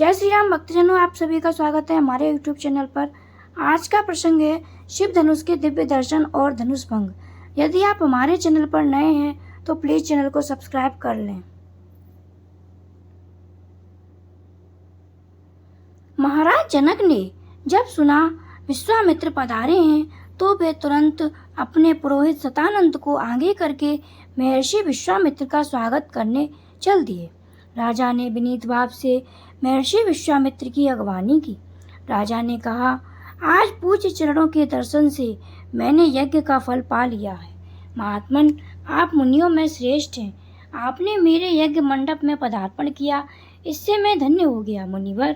जय श्री राम भक्तजनों, आप सभी का स्वागत है हमारे यूट्यूब चैनल पर। आज का प्रसंग है शिव धनुष के दिव्य दर्शन और धनुष भंग। यदि आप हमारे चैनल पर नए हैं तो प्लीज चैनल को सब्सक्राइब कर लें। महाराज जनक ने जब सुना विश्वामित्र पधारे हैं तो वे तुरंत अपने पुरोहित सतानंद को आगे करके महर्षि विश्वामित्र का स्वागत करने चल दिए। राजा ने विनीत भाव से महर्षि विश्वामित्र की अगवानी की। राजा ने कहा, आज पूज्य चरणों के दर्शन से मैंने यज्ञ का फल पा लिया है। महात्मन, आप मुनियों में श्रेष्ठ हैं। आपने मेरे यज्ञ मंडप में पदार्पण किया, इससे मैं धन्य हो गया। मुनिवर,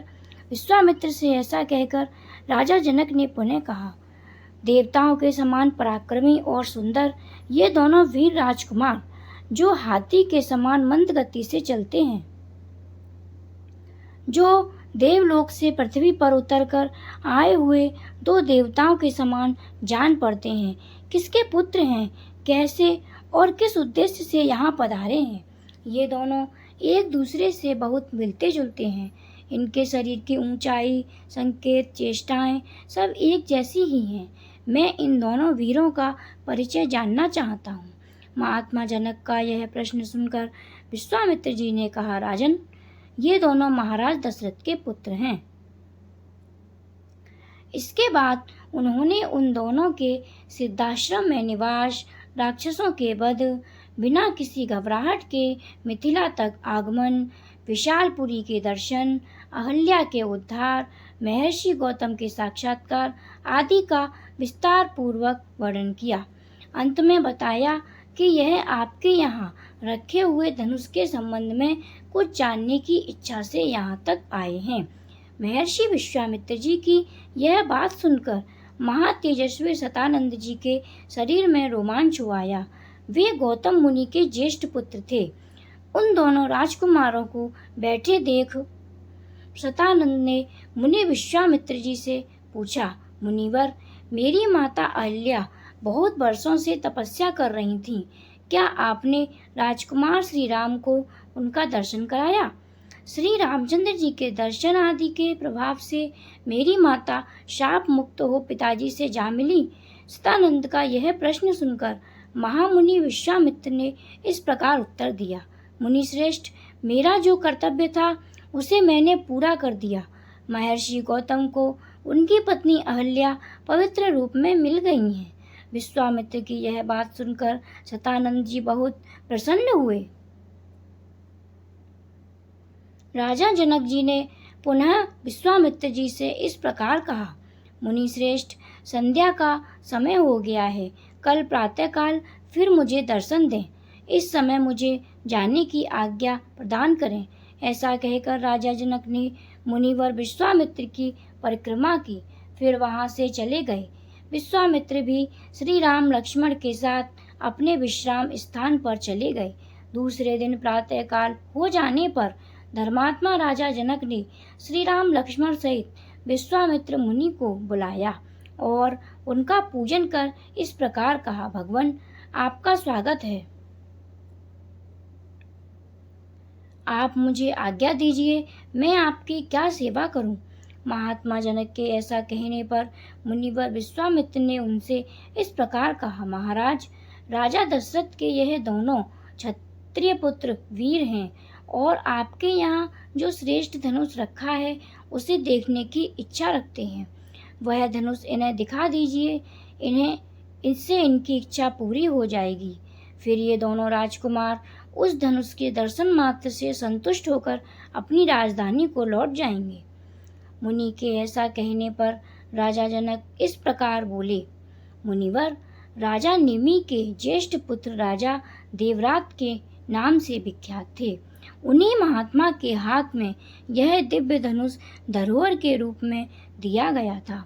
विश्वामित्र से ऐसा कहकर राजा जनक ने पुनः कहा, देवताओं के समान पराक्रमी और सुंदर ये दोनों वीर राजकुमार जो हाथी के समान मंद गति से चलते हैं, जो देवलोक से पृथ्वी पर उतरकर आए हुए दो देवताओं के समान जान पड़ते हैं, किसके पुत्र हैं, कैसे और किस उद्देश्य से यहाँ पधारे हैं। ये दोनों एक दूसरे से बहुत मिलते जुलते हैं। इनके शरीर की ऊंचाई, संकेत, चेष्टाएं सब एक जैसी ही हैं। मैं इन दोनों वीरों का परिचय जानना चाहता हूँ। महात्मा जनक का यह प्रश्न सुनकर विश्वामित्र जी ने कहा, राजन, ये दोनों महाराज दशरथ के पुत्र हैं। इसके बाद उन्होंने उन दोनों के सिद्धाश्रम में निवास, राक्षसों के वध, बिना किसी घबराहट के मिथिला तक आगमन, विशालपुरी के दर्शन, अहल्या के उद्धार, महर्षि गौतम के साक्षात्कार आदि का विस्तार पूर्वक वर्णन किया। अंत में बताया कि यह आपके यहाँ रखे हुए धनुष के संबंध में कुछ जानने की इच्छा से यहाँ तक आए हैं। महर्षि विश्वामित्र जी की यह बात सुनकर महातेजस्वी सतानंद जी के शरीर में रोमांच हो आया। वे गौतम मुनि के ज्येष्ठ पुत्र थे। उन दोनों राजकुमारों को बैठे देख सतानंद ने मुनि विश्वामित्र जी से पूछा, मुनिवर, मेरी माता अहल्या बहुत वर्षों से तपस्या कर रही थीं। क्या आपने राजकुमार श्री राम को उनका दर्शन कराया? श्री रामचंद्र जी के दर्शन आदि के प्रभाव से मेरी माता शाप मुक्त हो पिताजी से जा मिली। सतानंद का यह प्रश्न सुनकर महामुनि विश्वामित्र ने इस प्रकार उत्तर दिया, मुनि श्रेष्ठ, मेरा जो कर्तव्य था उसे मैंने पूरा कर दिया। महर्षि गौतम को उनकी पत्नी अहल्या पवित्र रूप में मिल गई हैं। विश्वामित्र की यह बात सुनकर सतानंद जी बहुत प्रसन्न हुए। राजा जनक जी ने पुनः विश्वामित्र जी से इस प्रकार कहा, मुनि श्रेष्ठ, संध्या का समय हो गया है। कल प्रातःकाल फिर मुझे दर्शन दें। इस समय मुझे जाने की आज्ञा प्रदान करें। ऐसा कहकर राजा जनक ने मुनिवर विश्वामित्र की परिक्रमा की, फिर वहां से चले गए। विश्वामित्र भी श्री राम लक्ष्मण के साथ अपने विश्राम स्थान पर चले गए। दूसरे दिन प्रातःकाल हो जाने पर धर्मात्मा राजा जनक ने श्री राम लक्ष्मण सहित विश्वामित्र मुनि को बुलाया और उनका पूजन कर इस प्रकार कहा, भगवान, आपका स्वागत है। आप मुझे आज्ञा दीजिए, मैं आपकी क्या सेवा करूं? महात्मा जनक के ऐसा कहने पर मुनिवर विश्वामित्र ने उनसे इस प्रकार कहा, महाराज, राजा दशरथ के यह दोनों क्षत्रिय पुत्र वीर हैं और आपके यहाँ जो श्रेष्ठ धनुष रखा है उसे देखने की इच्छा रखते हैं। वह धनुष इन्हें दिखा दीजिए, इससे इनकी इच्छा पूरी हो जाएगी। फिर ये दोनों राजकुमार उस धनुष के दर्शन मात्र से संतुष्ट होकर अपनी राजधानी को लौट जाएंगे। मुनि के ऐसा कहने पर राजा जनक इस प्रकार बोले, मुनिवर, राजा निमि के ज्येष्ठ पुत्र राजा देवरात के नाम से विख्यात थे। उन्हीं महात्मा के हाथ में यह दिव्य धनुष धरोहर के रूप में दिया गया था।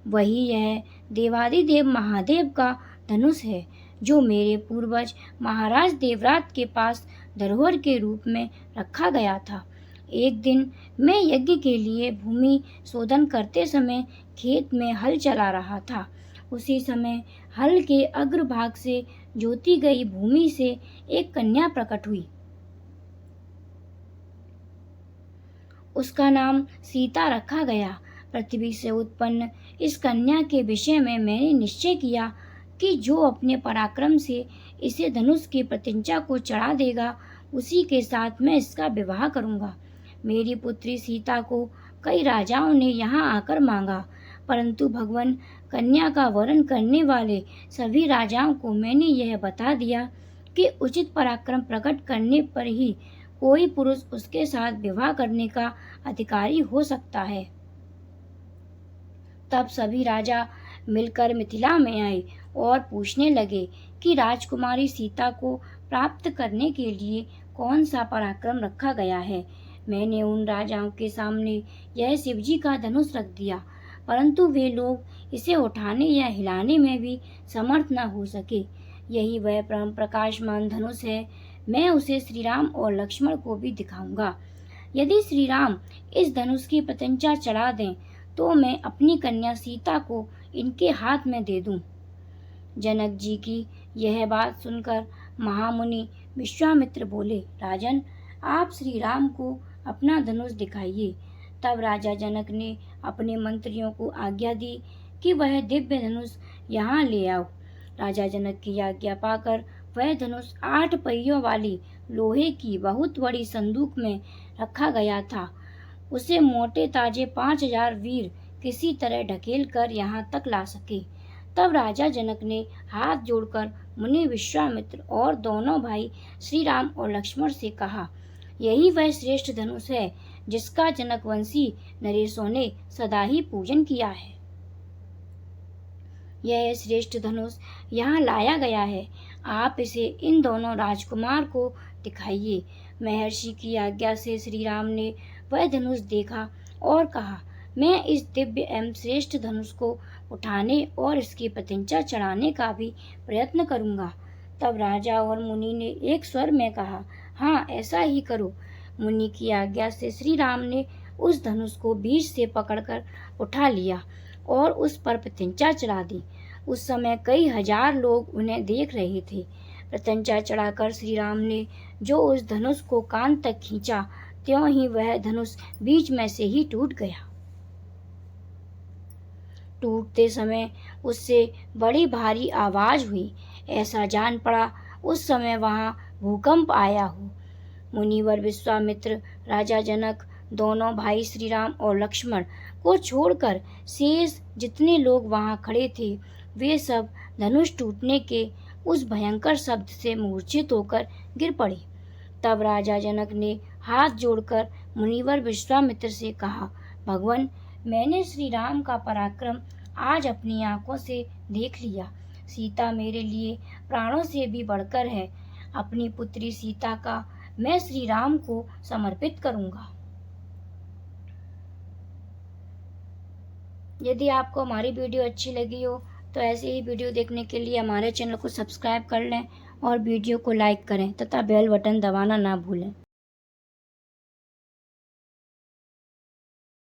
वही यह देवादिदेव महादेव का धनुष है जो मेरे पूर्वज महाराज देवरात के पास धरोहर के रूप में रखा गया था। एक दिन मैं यज्ञ के लिए भूमि शोधन करते समय खेत में हल चला रहा था। उसी समय हल के अग्रभाग से जोती गई भूमि से एक कन्या प्रकट हुई। उसका नाम सीता रखा गया। पृथ्वी से उत्पन्न इस कन्या के विषय में मैंने निश्चय किया कि जो अपने पराक्रम से इसे धनुष की प्रत्यंचा को चढ़ा देगा, उसी के साथ मैं इसका विवाह करूंगा। मेरी पुत्री सीता को कई राजाओं ने यहाँ आकर मांगा, परंतु भगवान कन्या का वरण करने वाले सभी राजाओं को मैंने यह बता दिया कि उचित पराक्रम प्रकट करने पर ही कोई पुरुष उसके साथ विवाह करने का अधिकारी हो सकता है। तब सभी राजा मिलकर मिथिला में आए और पूछने लगे कि राजकुमारी सीता को प्राप्त करने के लिए कौन सा पराक्रम रखा गया है। मैंने उन राजाओं के सामने यह शिवजी का धनुष रख दिया, परंतु वे लोग इसे उठाने या हिलाने में भी समर्थ न हो सके। यही वह परम प्रकाशमान धनुष है। मैं उसे श्री राम और लक्ष्मण को भी दिखाऊंगा। यदि श्री राम इस धनुष की प्रत्यंचा चढ़ा दें तो मैं अपनी कन्या सीता को इनके हाथ में दे दूं। जनक जी की यह बात सुनकर महामुनि विश्वामित्र बोले, राजन, आप श्री राम को अपना धनुष दिखाइए। तब राजा जनक ने अपने मंत्रियों को आज्ञा दी कि वह दिव्य धनुष यहाँ ले आओ। राजा जनक की आज्ञा पाकर वह धनुष 8 पहियों वाली लोहे की बहुत बड़ी संदूक में रखा गया था। उसे मोटे ताजे 5000 वीर किसी तरह ढकेल कर यहाँ तक ला सके। तब राजा जनक ने हाथ जोड़कर मुनि विश्वामित्र और दोनों भाई श्री राम और लक्ष्मण से कहा, यही वह श्रेष्ठ धनुष है जिसका जनकवंशी नरेशों ने सदा ही पूजन किया है। यह श्रेष्ठ धनुष यहाँ लाया गया है। आप इसे इन दोनों राजकुमार को दिखाइए। महर्षि की आज्ञा से श्री राम ने वह धनुष देखा और कहा, मैं इस दिव्य एवं श्रेष्ठ धनुष को उठाने और इसकी प्रत्यंचा चढ़ाने का भी प्रयत्न करूंगा। तब राजा और मुनि ने एक स्वर में कहा, हाँ, ऐसा ही करो। मुनि की आज्ञा से श्री राम ने उस धनुष को बीच से पकड़कर उठा लिया और उस पर प्रत्यंचा चढ़ा दी। उस समय कई हजार लोग उन्हें देख रहे थे। प्रत्यंचा चढ़ाकर श्री राम ने जो उस धनुष को कान तक खींचा, त्यों ही वह धनुष बीच में से ही टूट गया। टूटते समय उससे बड़ी भारी आवाज हुई। ऐसा जान पड़ा उस समय वहां भूकंप आया हो। मुनिवर विश्वामित्र, राजा जनक, दोनों भाई श्री राम और लक्ष्मण को छोड़कर शेष जितने लोग वहां खड़े थे, वे सब धनुष टूटने के उस भयंकर शब्द से मूर्छित होकर गिर पड़े। तब राजा जनक ने हाथ जोड़कर मुनिवर विश्वामित्र से कहा, भगवान, मैंने श्री राम का पराक्रम आज अपनी आंखों से देख लिया। सीता मेरे लिए प्राणों से भी बढ़कर है। अपनी पुत्री सीता का मैं श्री राम को समर्पित करूंगा। यदि आपको हमारी वीडियो अच्छी लगी हो तो ऐसे ही वीडियो देखने के लिए हमारे चैनल को सब्सक्राइब कर लें और वीडियो को लाइक करें तथा बेल बटन दबाना ना भूलें।